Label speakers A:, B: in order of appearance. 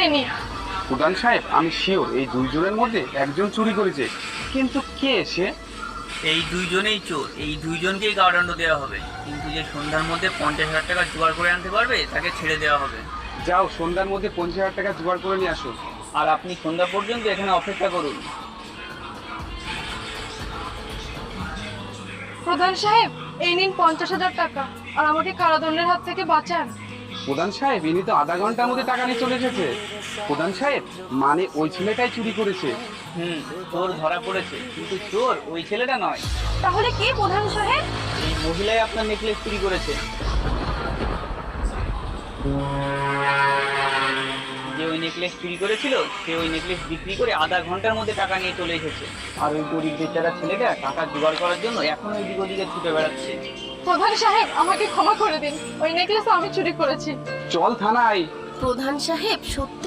A: হয়নি।
B: প্রধান সাহেব, আমি শিওর এই দুইজনের মধ্যে একজন চুরি করেছে, কিন্তু কে সে?
C: এই দুইজনেই চোর, এই দুইজনকেই কারাদণ্ড দেওয়া হবে, কিন্তু যে সন্ধ্যার মধ্যে 50,000 টাকা জোগাড় করে আনতে পারবে তাকে ছেড়ে দেওয়া হবে।
B: যাও, সন্ধ্যার মধ্যে 50,000 টাকা জোগাড় করে নিয়ে আসো।
C: আর আপনি সন্ধ্যা পর্যন্ত এখানে অপেক্ষা করুন।
A: প্রধান সাহেব, এই নিন 50,000 টাকা, আর আমাকে কারাদণ্ডের হাত থেকে বাঁচান।
B: প্রধান সাহেব, ইনি তো আধা ঘন্টার মধ্যে টাকা নিয়ে চলে এসেছে। প্রধান সাহেব, মানে ওই ছেলেটাই চুরি করেছে।
C: চোর ধরা পড়েছে, কিন্তু চোর ওই ছেলেটা নয়।
A: তাহলে কে প্রধান সাহেব?
C: এই মহিলাই আপনার নেকলেস চুরি করেছে। যে ওই নেকলেস চুরি করেছিল সে ওই নেকলেস বিক্রি করে আধা ঘন্টার মধ্যে টাকা নিয়ে চলে এসেছে। আর ওই গরিব বেচারা ছেলেটা টাকা জোগাড় করার জন্য এখন ওইদিক ওদিকে ছুটে বেড়াচ্ছে।
A: প্রধান সাহেব, আমাকে ক্ষমা করে দিন, ওই নেকলেস আমি চুরি করেছি।
B: চল থানায়।
D: প্রধান সাহেব, সত্যি